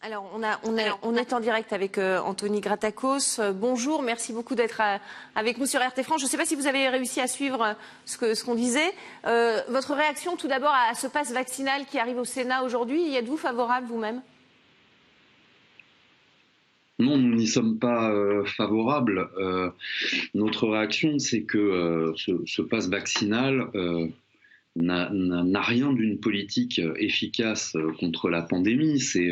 Alors, on est en direct avec Anthony Gratakos. Bonjour, merci beaucoup d'être avec nous sur RT France. Je ne sais pas si vous avez réussi à suivre ce qu'on disait. Votre réaction tout d'abord à ce pass vaccinal qui arrive au Sénat aujourd'hui, y êtes-vous favorable vous-même ? Non, nous n'y sommes pas favorables. Notre réaction, c'est que ce pass vaccinal n'a rien d'une politique efficace contre la pandémie. C'est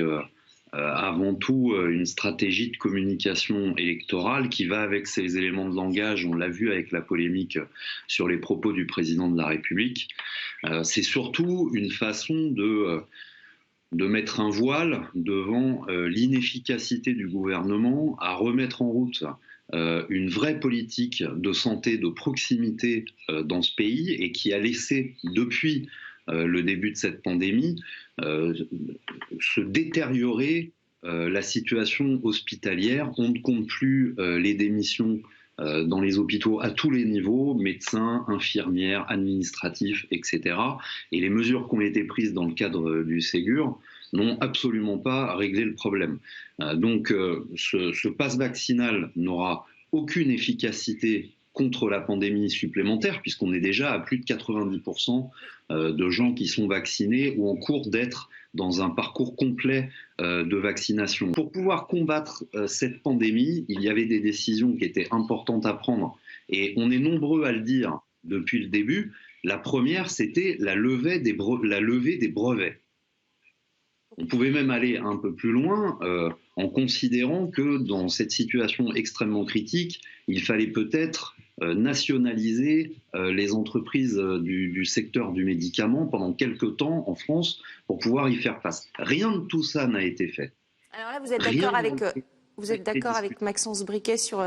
avant tout une stratégie de communication électorale qui va avec ses éléments de langage. On l'a vu avec la polémique sur les propos du président de la République. C'est surtout une façon de mettre un voile devant l'inefficacité du gouvernement à remettre en route une vraie politique de santé de proximité dans ce pays et qui a laissé depuis le début de cette pandémie se détériorer la situation hospitalière. On ne compte plus les démissions dans les hôpitaux à tous les niveaux, médecins, infirmières, administratifs, etc. Et les mesures qui ont été prises dans le cadre du Ségur n'ont absolument pas réglé le problème. Donc ce pass vaccinal n'aura aucune efficacité contre la pandémie supplémentaire, puisqu'on est déjà à plus de 90% de gens qui sont vaccinés ou en cours d'être dans un parcours complet de vaccination. Pour pouvoir combattre cette pandémie, il y avait des décisions qui étaient importantes à prendre, et on est nombreux à le dire depuis le début. La première, c'était la levée des brevets. On pouvait même aller un peu plus loin en considérant que dans cette situation extrêmement critique, il fallait peut-être nationaliser les entreprises du secteur du médicament pendant quelques temps en France pour pouvoir y faire face. Rien de tout ça n'a été fait. Alors là, vous êtes d'accord avec Maxence Briquet sur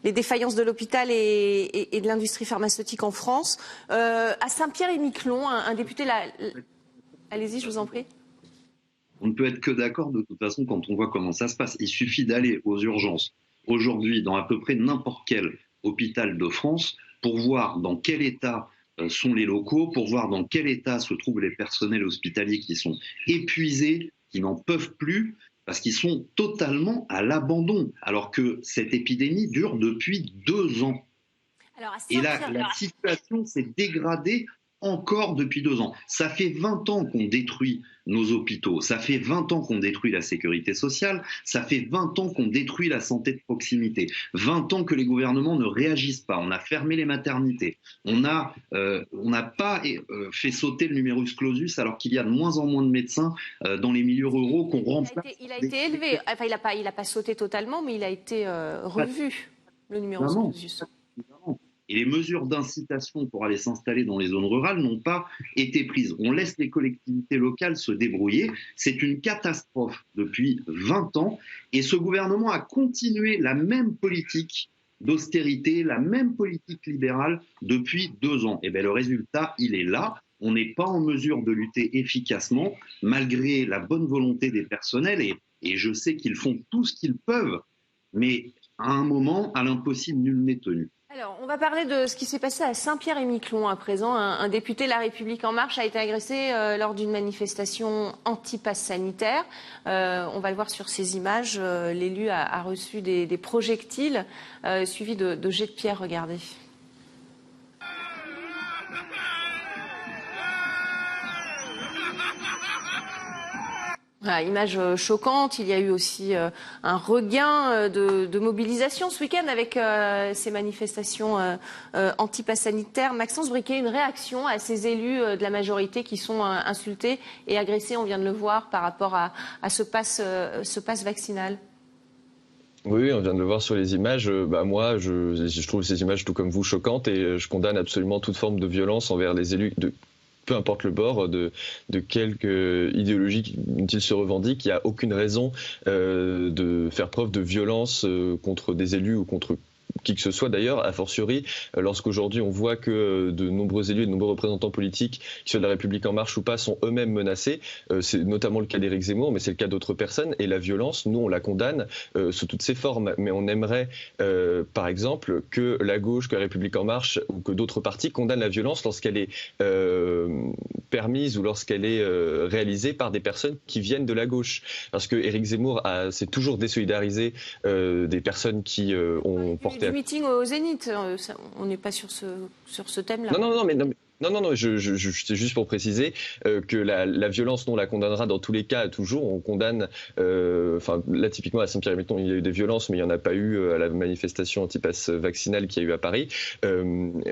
les défaillances de l'hôpital et de l'industrie pharmaceutique en France. À Saint-Pierre-et-Miquelon, un député... Allez-y, je vous en prie. On ne peut être que d'accord de toute façon quand on voit comment ça se passe. Il suffit d'aller aux urgences aujourd'hui dans à peu près n'importe quel hôpital de France pour voir dans quel état sont les locaux, pour voir dans quel état se trouvent les personnels hospitaliers qui sont épuisés, qui n'en peuvent plus, parce qu'ils sont totalement à l'abandon, alors que cette épidémie dure depuis 2 ans. Et la situation s'est dégradée encore depuis 2 ans. Ça fait 20 ans qu'on détruit nos hôpitaux, ça fait 20 ans qu'on détruit la sécurité sociale, ça fait 20 ans qu'on détruit la santé de proximité, 20 ans que les gouvernements ne réagissent pas, on a fermé les maternités, on n'a pas fait sauter le numerus clausus alors qu'il y a de moins en moins de médecins dans les milieux ruraux qu'on remplace. Il a été élevé, enfin il n'a pas sauté totalement, mais il a été revu, le numerus clausus. Et les mesures d'incitation pour aller s'installer dans les zones rurales n'ont pas été prises. On laisse les collectivités locales se débrouiller. C'est une catastrophe depuis 20 ans. Et ce gouvernement a continué la même politique d'austérité, la même politique libérale depuis 2 ans. Et bien le résultat, il est là. On n'est pas en mesure de lutter efficacement, malgré la bonne volonté des personnels. Et je sais qu'ils font tout ce qu'ils peuvent. Mais à un moment, à l'impossible, nul n'est tenu. Alors, on va parler de ce qui s'est passé à Saint-Pierre-et-Miquelon à présent. Un député de La République En Marche a été agressé lors d'une manifestation anti-pass sanitaire. On va le voir sur ces images. L'élu a reçu des projectiles suivis de jets de pierre. Regardez. Voilà, image choquante. Il y a eu aussi un regain de mobilisation ce week-end avec ces manifestations anti-pass sanitaire. Maxence Briquet, une réaction à ces élus de la majorité qui sont insultés et agressés, on vient de le voir, par rapport à ce pass vaccinal? Oui, on vient de le voir sur les images. Moi, je trouve ces images, tout comme vous, choquantes, et je condamne absolument toute forme de violence envers les élus peu importe le bord, de quelque idéologie dont ils se revendiquent. Il n'y a aucune raison de faire preuve de violence contre des élus ou contre qui que ce soit d'ailleurs, a fortiori, lorsqu'aujourd'hui on voit que de nombreux élus et de nombreux représentants politiques, qui soient de La République En Marche ou pas, sont eux-mêmes menacés. C'est notamment le cas d'Éric Zemmour, mais c'est le cas d'autres personnes. Et la violence, nous, on la condamne sous toutes ses formes. Mais on aimerait, par exemple, que la gauche, que La République En Marche ou que d'autres partis condamnent la violence lorsqu'elle est permise ou lorsqu'elle est réalisée par des personnes qui viennent de la gauche. Parce que Éric Zemmour s'est toujours désolidarisé des personnes qui ont porté... Du meeting au Zénith, on n'est pas sur ce thème-là. Non, c'est juste pour préciser que la violence, nous, on la condamnera dans tous les cas, toujours. On condamne, là, typiquement, à Saint-Pierre-et-Miquelon, il y a eu des violences, mais il n'y en a pas eu à la manifestation anti-pass vaccinale qu'il y a eu à Paris.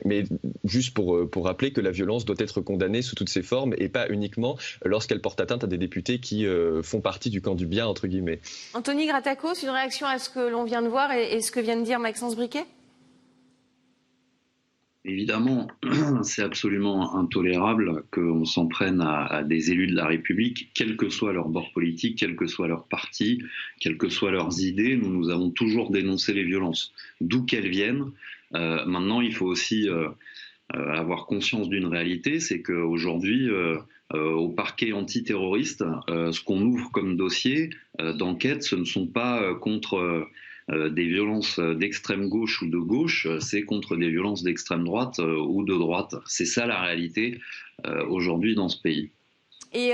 Mais juste pour rappeler que la violence doit être condamnée sous toutes ses formes et pas uniquement lorsqu'elle porte atteinte à des députés qui font partie du camp du bien, entre guillemets. Anthony Gratakos, une réaction à ce que l'on vient de voir et ce que vient de dire Maxence Briquet ? Évidemment, c'est absolument intolérable qu'on s'en prenne à des élus de la République, quel que soit leur bord politique, quel que soit leur parti, quelles que soient leurs idées. Nous avons toujours dénoncé les violences, d'où qu'elles viennent. Maintenant, il faut aussi avoir conscience d'une réalité, c'est qu'aujourd'hui, au parquet antiterroriste, ce qu'on ouvre comme dossier d'enquête, ce ne sont pas contre... des violences d'extrême gauche ou de gauche, c'est contre des violences d'extrême droite ou de droite. C'est ça la réalité aujourd'hui dans ce pays. Et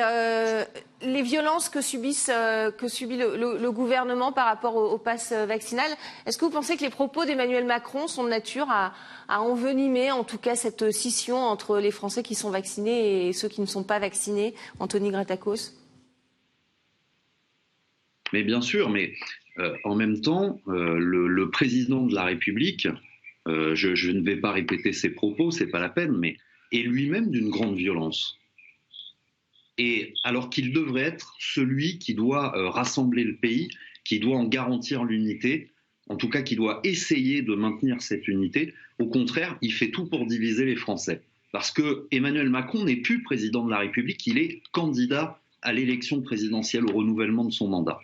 les violences que subit le gouvernement par rapport au pass vaccinal, est-ce que vous pensez que les propos d'Emmanuel Macron sont de nature à envenimer en tout cas cette scission entre les Français qui sont vaccinés et ceux qui ne sont pas vaccinés, Anthony Gratakos ? Mais bien sûr, mais en même temps, le président de la République, je ne vais pas répéter ses propos, c'est pas la peine, mais est lui-même d'une grande violence. Et alors qu'il devrait être celui qui doit rassembler le pays, qui doit en garantir l'unité, en tout cas qui doit essayer de maintenir cette unité, au contraire, il fait tout pour diviser les Français. Parce que Emmanuel Macron n'est plus président de la République, il est candidat à l'élection présidentielle, au renouvellement de son mandat.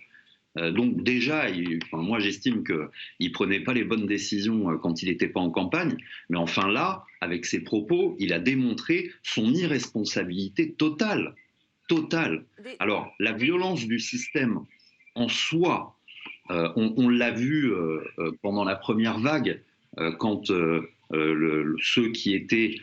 Donc déjà, moi j'estime qu'il ne prenait pas les bonnes décisions quand il n'était pas en campagne, mais enfin là, avec ses propos, il a démontré son irresponsabilité totale. Alors, la violence du système en soi, on l'a vu pendant la première vague, quand ceux qui étaient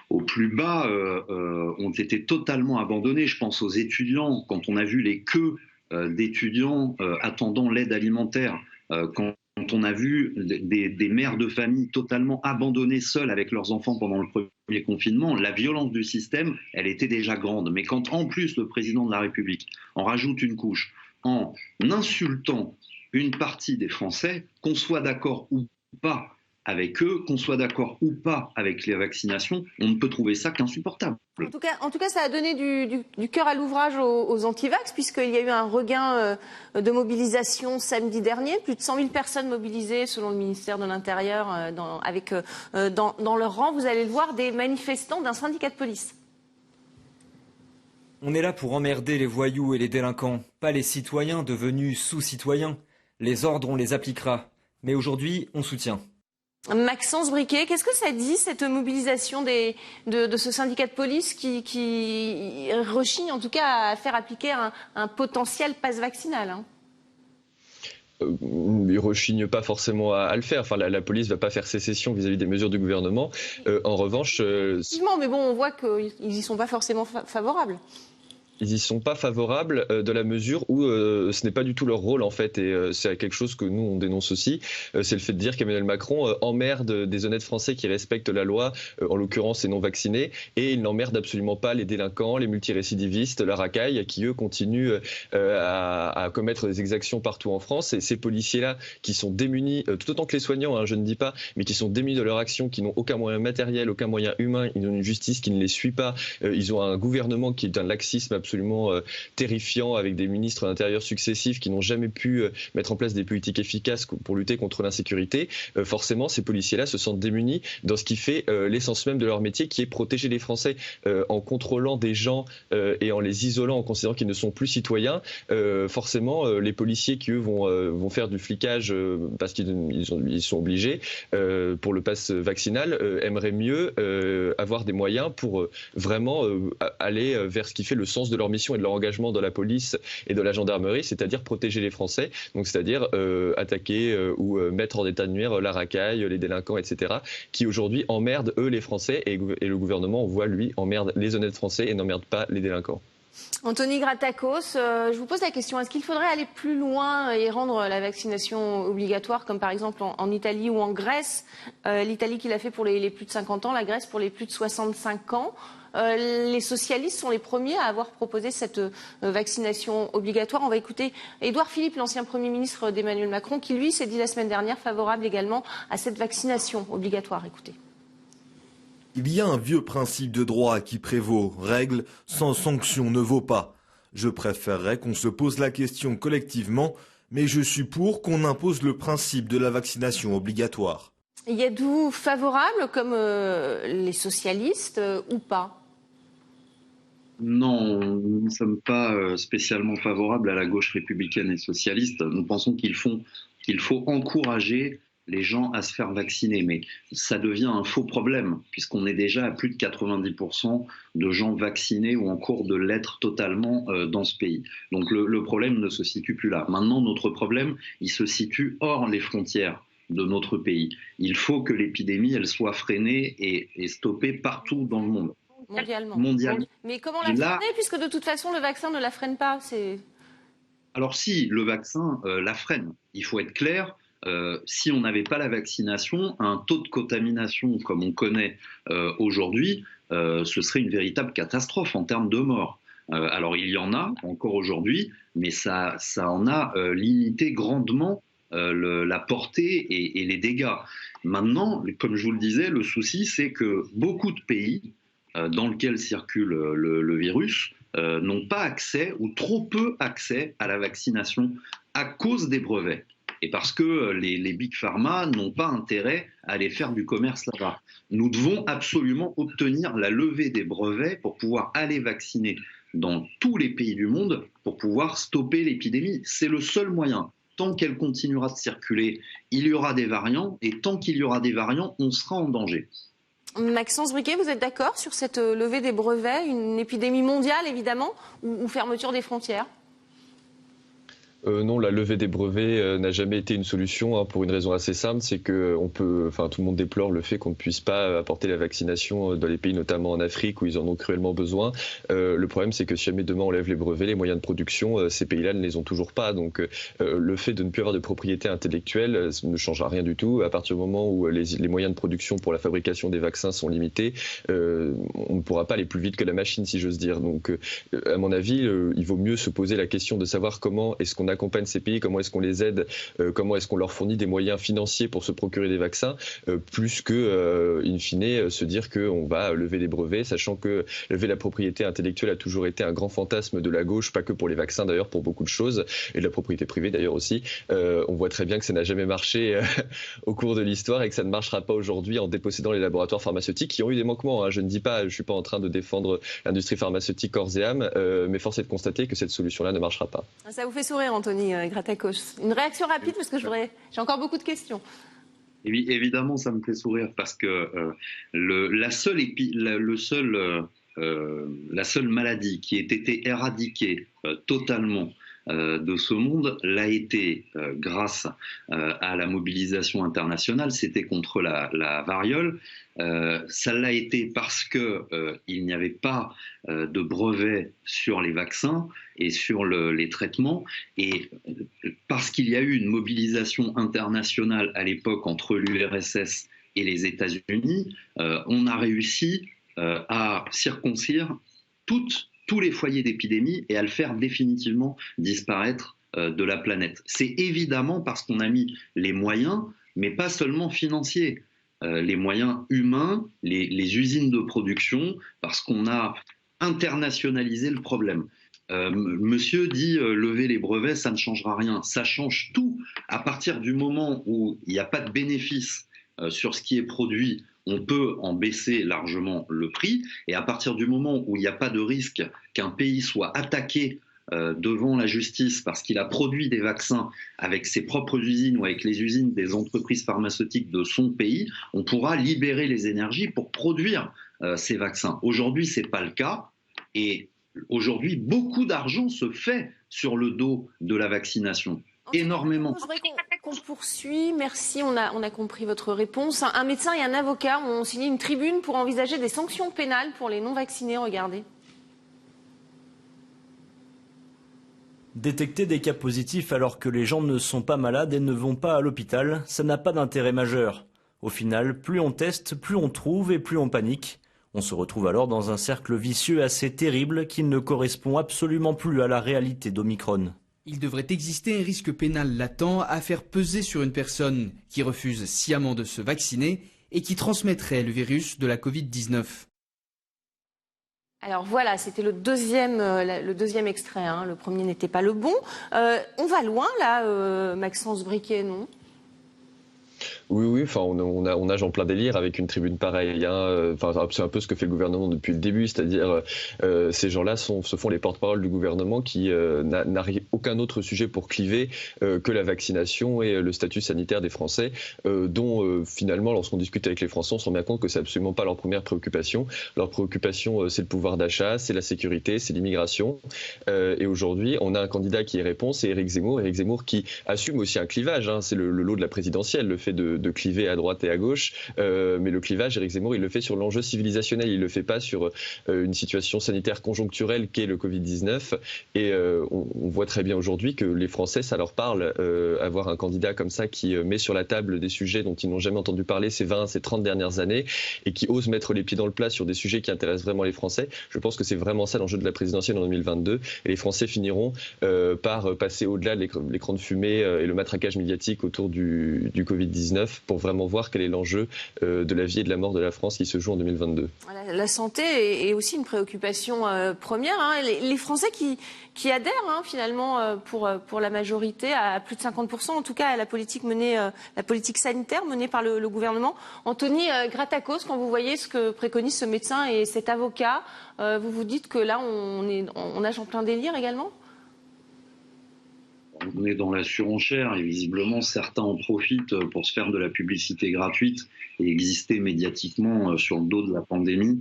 au plus bas ont été totalement abandonnés. Je pense aux étudiants, quand on a vu les queues d'étudiants attendant l'aide alimentaire, quand on a vu des mères de famille totalement abandonnées seules avec leurs enfants pendant le premier confinement, la violence du système, elle était déjà grande. Mais quand en plus le président de la République en rajoute une couche en insultant une partie des Français, qu'on soit d'accord ou pas avec eux, qu'on soit d'accord ou pas avec les vaccinations, on ne peut trouver ça qu'insupportable. En tout cas, ça a donné du cœur à l'ouvrage aux antivax, puisqu'il y a eu un regain de mobilisation samedi dernier. Plus de 100 000 personnes mobilisées, selon le ministère de l'Intérieur, dans leur rang. Vous allez le voir, des manifestants d'un syndicat de police. On est là pour emmerder les voyous et les délinquants, pas les citoyens devenus sous-citoyens. Les ordres, on les appliquera. Mais aujourd'hui, on soutient. Maxence Briquet, qu'est-ce que ça dit, cette mobilisation de ce syndicat de police qui rechigne en tout cas à faire appliquer un potentiel pass vaccinal Il rechigne pas forcément à le faire. Enfin, la police va pas faire sécession vis-à-vis des mesures du gouvernement. En revanche... Effectivement, mais bon, on voit qu'ils y sont pas forcément favorables. Ils y sont pas favorables de la mesure où ce n'est pas du tout leur rôle en fait, et c'est quelque chose que nous on dénonce aussi, c'est le fait de dire qu'Emmanuel Macron emmerde des honnêtes Français qui respectent la loi, en l'occurrence les non vaccinés, et il n'emmerde absolument pas les délinquants, les multirécidivistes, la racaille, qui eux continuent à commettre des exactions partout en France. Et ces policiers-là qui sont démunis, tout autant que les soignants, je ne dis pas, mais qui sont démunis de leur action, qui n'ont aucun moyen matériel, aucun moyen humain, ils ont une justice qui ne les suit pas, ils ont un gouvernement qui est d'un laxisme absolument terrifiant, avec des ministres d'intérieur successifs qui n'ont jamais pu mettre en place des politiques efficaces pour lutter contre l'insécurité. Forcément, ces policiers-là se sentent démunis dans ce qui fait l'essence même de leur métier, qui est protéger les Français en contrôlant des gens et en les isolant, en considérant qu'ils ne sont plus citoyens. Forcément, les policiers qui, eux, vont faire du flicage parce qu'ils sont obligés pour le pass vaccinal, aimeraient mieux avoir des moyens pour vraiment aller vers ce qui fait le sens de de leur mission et de leur engagement dans la police et de la gendarmerie, c'est-à-dire protéger les Français, donc c'est-à-dire attaquer ou mettre en état de nuire la racaille, les délinquants, etc., qui aujourd'hui emmerdent, eux, les Français, et le gouvernement, on voit, lui, emmerde les honnêtes Français et n'emmerde pas les délinquants. Anthony Gratakos, je vous pose la question, est-ce qu'il faudrait aller plus loin et rendre la vaccination obligatoire, comme par exemple en Italie ou en Grèce, l'Italie qui l'a fait pour les plus de 50 ans, la Grèce pour les plus de 65 ans. Les socialistes sont les premiers à avoir proposé cette vaccination obligatoire. On va écouter Édouard Philippe, l'ancien Premier ministre d'Emmanuel Macron, qui lui s'est dit la semaine dernière favorable également à cette vaccination obligatoire. Écoutez. Il y a un vieux principe de droit qui prévaut. Règle sans sanction ne vaut pas. Je préférerais qu'on se pose la question collectivement, mais je suis pour qu'on impose le principe de la vaccination obligatoire. Y êtes-vous favorable comme les socialistes ou pas ? Non, nous ne sommes pas spécialement favorables à la gauche républicaine et socialiste. Nous pensons qu'il faut encourager les gens à se faire vacciner. Mais ça devient un faux problème, puisqu'on est déjà à plus de 90% de gens vaccinés ou en cours de l'être totalement dans ce pays. Donc le problème ne se situe plus là. Maintenant, notre problème, il se situe hors les frontières de notre pays. Il faut que l'épidémie, elle soit freinée et stoppée partout dans le monde. Mondialement. Mais comment la freiner, puisque de toute façon, le vaccin ne la freine pas. Alors si, le vaccin la freine. Il faut être clair. Si on n'avait pas la vaccination, un taux de contamination comme on connaît aujourd'hui, ce serait une véritable catastrophe en termes de morts. Alors il y en a encore aujourd'hui, mais ça en a limité grandement la portée et les dégâts. Maintenant, comme je vous le disais, le souci c'est que beaucoup de pays dans lesquels circule le virus n'ont pas accès ou trop peu accès à la vaccination à cause des brevets. Et parce que les big pharma n'ont pas intérêt à aller faire du commerce là-bas. Nous devons absolument obtenir la levée des brevets pour pouvoir aller vacciner dans tous les pays du monde pour pouvoir stopper l'épidémie. C'est le seul moyen. Tant qu'elle continuera de circuler, il y aura des variants, et tant qu'il y aura des variants, on sera en danger. Maxence Briquet, vous êtes d'accord sur cette levée des brevets, une épidémie mondiale évidemment, ou fermeture des frontières ? Non, la levée des brevets n'a jamais été une solution, pour une raison assez simple, c'est que tout le monde déplore le fait qu'on ne puisse pas apporter la vaccination dans les pays, notamment en Afrique, où ils en ont cruellement besoin. Le problème, c'est que si jamais demain on lève les brevets, les moyens de production, ces pays-là ne les ont toujours pas. Donc le fait de ne plus avoir de propriété intellectuelle ne changera rien du tout. À partir du moment où les moyens de production pour la fabrication des vaccins sont limités, on ne pourra pas aller plus vite que la machine, si j'ose dire. Donc à mon avis, il vaut mieux se poser la question de savoir comment est-ce qu'on accompagne ces pays, comment est-ce qu'on les aide, comment est-ce qu'on leur fournit des moyens financiers pour se procurer des vaccins, plus que, in fine, se dire qu'on va lever les brevets, sachant que lever la propriété intellectuelle a toujours été un grand fantasme de la gauche, pas que pour les vaccins d'ailleurs, pour beaucoup de choses, et de la propriété privée d'ailleurs aussi. On voit très bien que ça n'a jamais marché au cours de l'histoire et que ça ne marchera pas aujourd'hui en dépossédant les laboratoires pharmaceutiques qui ont eu des manquements. Je ne dis pas, je suis pas en train de défendre l'industrie pharmaceutique corps et âme, mais force est de constater que cette solution-là ne marchera pas. Ça vous fait sourire, Anthony Gratakos. Une réaction rapide parce que j'ai encore beaucoup de questions. Évidemment, ça me fait sourire parce que la seule maladie qui ait été éradiquée totalement de ce monde l'a été grâce à la mobilisation internationale, c'était contre la variole. Ça l'a été parce que il n'y avait pas de brevet sur les vaccins et sur les traitements, et parce qu'il y a eu une mobilisation internationale à l'époque entre l'URSS et les États-Unis, on a réussi à circoncire tous les foyers d'épidémie et à le faire définitivement disparaître de la planète. C'est évidemment parce qu'on a mis les moyens, mais pas seulement financiers, les moyens humains, les usines de production, parce qu'on a internationalisé le problème. Monsieur dit lever les brevets, ça ne changera rien. Ça change tout. À partir du moment où il n'y a pas de bénéfice sur ce qui est produit, on peut en baisser largement le prix, et à partir du moment où il n'y a pas de risque qu'un pays soit attaqué devant la justice parce qu'il a produit des vaccins avec ses propres usines ou avec les usines des entreprises pharmaceutiques de son pays, on pourra libérer les énergies pour produire ces vaccins. Aujourd'hui, ce n'est pas le cas, et Aujourd'hui, beaucoup d'argent se fait sur le dos de la vaccination. Énormément. Je voudrais qu'on poursuit. Merci, on a compris votre réponse. Un médecin et un avocat ont signé une tribune pour envisager des sanctions pénales pour les non-vaccinés. Regardez. Détecter des cas positifs alors que les gens ne sont pas malades et ne vont pas à l'hôpital, ça n'a pas d'intérêt majeur. Au final, plus on teste, plus on trouve et plus on panique. On se retrouve alors dans un cercle vicieux assez terrible qui ne correspond absolument plus à la réalité d'Omicron. Il devrait exister un risque pénal latent à faire peser sur une personne qui refuse sciemment de se vacciner et qui transmettrait le virus de la Covid-19. Alors voilà, c'était le deuxième extrait. Hein. Le premier n'était pas le bon. On va loin là, Maxence Briquet, non ? Oui, enfin, on nage en plein délire avec une tribune pareille. Enfin, c'est un peu ce que fait le gouvernement depuis le début, c'est-à-dire ces gens-là se font les porte-parole du gouvernement qui n'a aucun autre sujet pour cliver que la vaccination et le statut sanitaire des Français, dont finalement, lorsqu'on discute avec les Français, on se rend bien compte que c'est absolument pas leur première préoccupation. Leur préoccupation, c'est le pouvoir d'achat, c'est la sécurité, c'est l'immigration. Et aujourd'hui, on a un candidat qui y répond, c'est Éric Zemmour. Éric Zemmour qui assume aussi un clivage. Hein, c'est le lot de la présidentielle, le fait de cliver à droite et à gauche, mais le clivage, Éric Zemmour, il le fait sur l'enjeu civilisationnel, il le fait pas sur une situation sanitaire conjoncturelle qu'est le Covid-19, et on voit très bien aujourd'hui que les Français, ça leur parle, avoir un candidat comme ça qui met sur la table des sujets dont ils n'ont jamais entendu parler ces 20, ces 30 dernières années, et qui ose mettre les pieds dans le plat sur des sujets qui intéressent vraiment les Français. Je pense que c'est vraiment ça l'enjeu de la présidentielle en 2022, et les Français finiront par passer au-delà de l'écran de fumée et le matraquage médiatique autour du Covid-19 pour vraiment voir quel est l'enjeu de la vie et de la mort de la France qui se joue en 2022. La santé est aussi une préoccupation première. Hein. Les Français qui adhèrent finalement pour la majorité, à plus de 50% en tout cas, à la politique sanitaire menée par le gouvernement. Anthony Gratakos, quand vous voyez ce que préconise ce médecin et cet avocat, vous vous dites que là on nage en plein délire également ? On est dans la surenchère et visiblement certains en profitent pour se faire de la publicité gratuite et exister médiatiquement sur le dos de la pandémie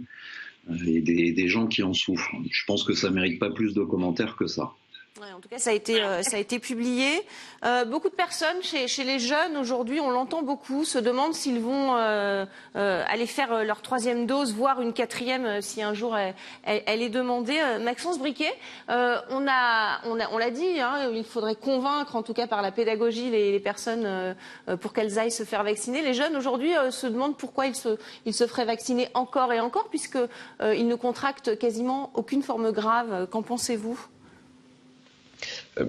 et des gens qui en souffrent. Je pense que ça ne mérite pas plus de commentaires que ça. Ouais, en tout cas, ça a été publié. Beaucoup de personnes chez les jeunes aujourd'hui, on l'entend beaucoup, se demandent s'ils vont aller faire leur 3e dose, voire une 4e si un jour elle est demandée. Maxence Briquet, on l'a dit, hein, il faudrait convaincre, en tout cas par la pédagogie, les personnes pour qu'elles aillent se faire vacciner. Les jeunes aujourd'hui se demandent pourquoi ils se feraient vacciner encore et encore, puisque ils ne contractent quasiment aucune forme grave. Qu'en pensez-vous ?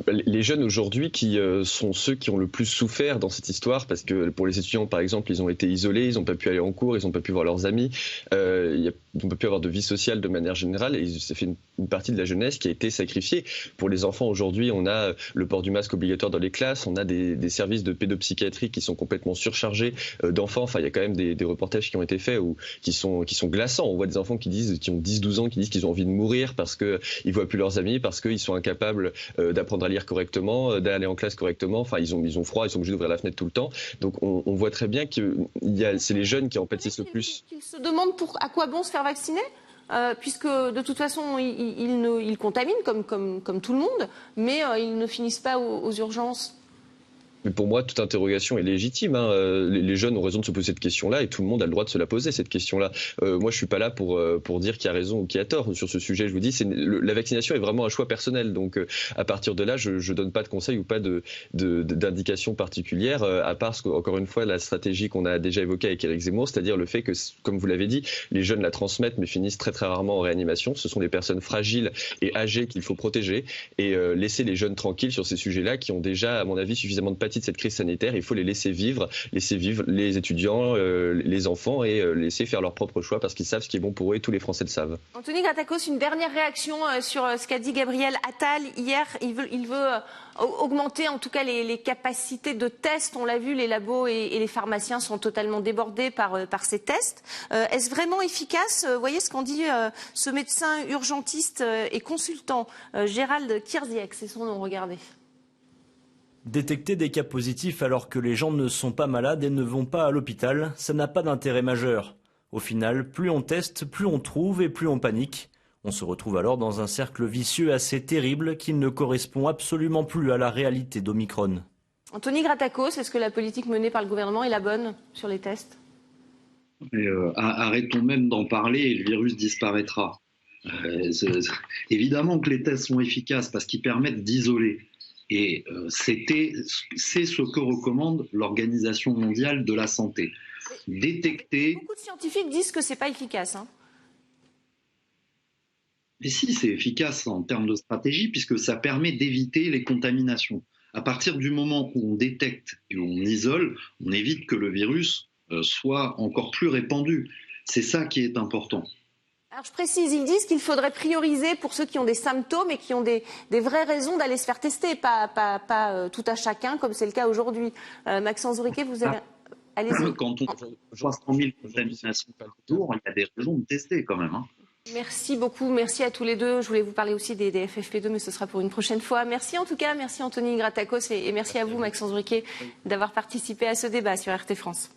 Les jeunes aujourd'hui qui sont ceux qui ont le plus souffert dans cette histoire, parce que pour les étudiants par exemple, ils ont été isolés, ils n'ont pas pu aller en cours, ils n'ont pas pu voir leurs amis, ils n'ont pas pu avoir de vie sociale de manière générale, et ça fait une partie de la jeunesse qui a été sacrifiée. Pour les enfants aujourd'hui, on a le port du masque obligatoire dans les classes, on a des services de pédopsychiatrie qui sont complètement surchargés d'enfants. Enfin, il y a quand même des reportages qui ont été faits qui sont glaçants. On voit des enfants qui ont 10-12 ans, qui disent qu'ils ont envie de mourir parce qu'ils ne voient plus leurs amis, parce qu'ils sont incapables d'apprendre à lire correctement, d'aller en classe correctement. Enfin, ils ont froid, ils sont obligés d'ouvrir la fenêtre tout le temps. Donc, on voit très bien que c'est les jeunes qui en pâtissent le plus. Ils se demandent à quoi bon se faire vacciner, puisque de toute façon, ils contaminent comme tout le monde, mais ils ne finissent pas aux urgences. Mais pour moi, toute interrogation est légitime. Hein. Les jeunes ont raison de se poser cette question-là et tout le monde a le droit de se la poser, cette question-là. Moi, je suis pas là pour dire qui a raison ou qui a tort sur ce sujet. Je vous dis, la vaccination est vraiment un choix personnel. Donc, à partir de là, je donne pas de conseils ou pas d'indications particulières, à part, encore une fois, la stratégie qu'on a déjà évoquée avec Éric Zemmour, c'est-à-dire le fait que, comme vous l'avez dit, les jeunes la transmettent mais finissent très très rarement en réanimation. Ce sont des personnes fragiles et âgées qu'il faut protéger et laisser les jeunes tranquilles sur ces sujets-là qui ont déjà, à mon avis, suffisamment de de cette crise sanitaire. Il faut les laisser vivre les étudiants, les enfants et laisser faire leur propre choix parce qu'ils savent ce qui est bon pour eux et tous les Français le savent. Anthony Gratakos, une dernière réaction sur ce qu'a dit Gabriel Attal hier. Il veut augmenter en tout cas les capacités de tests. On l'a vu, les labos et les pharmaciens sont totalement débordés par ces tests. Est-ce vraiment efficace ? Vous voyez ce qu'en dit ce médecin urgentiste et consultant, Gérald Kierziek, c'est son nom, regardez. Détecter des cas positifs alors que les gens ne sont pas malades et ne vont pas à l'hôpital, ça n'a pas d'intérêt majeur. Au final, plus on teste, plus on trouve et plus on panique. On se retrouve alors dans un cercle vicieux assez terrible qui ne correspond absolument plus à la réalité d'Omicron. Anthony Gratakos, est-ce que la politique menée par le gouvernement est la bonne sur les tests ? Arrêtons même d'en parler et le virus disparaîtra. Évidemment que les tests sont efficaces parce qu'ils permettent d'isoler. Et c'est ce que recommande l'Organisation mondiale de la santé. Détecter... Beaucoup de scientifiques disent que c'est pas efficace. Mais si, c'est efficace en termes de stratégie puisque ça permet d'éviter les contaminations. À partir du moment où on détecte et où on isole, on évite que le virus soit encore plus répandu. C'est ça qui est important. Alors je précise, ils disent qu'il faudrait prioriser pour ceux qui ont des symptômes et qui ont des vraies raisons d'aller se faire tester, pas tout à chacun comme c'est le cas aujourd'hui. Maxence Briquet, vous avez... Allez-y. Quand on a 300 000 contaminations par jour, il y a des raisons de tester quand même. Merci beaucoup, merci à tous les deux. Je voulais vous parler aussi des FFP2, mais ce sera pour une prochaine fois. Merci en tout cas, merci Anthony Gratakos et merci à vous Maxence Briquet d'avoir participé à ce débat sur RT France.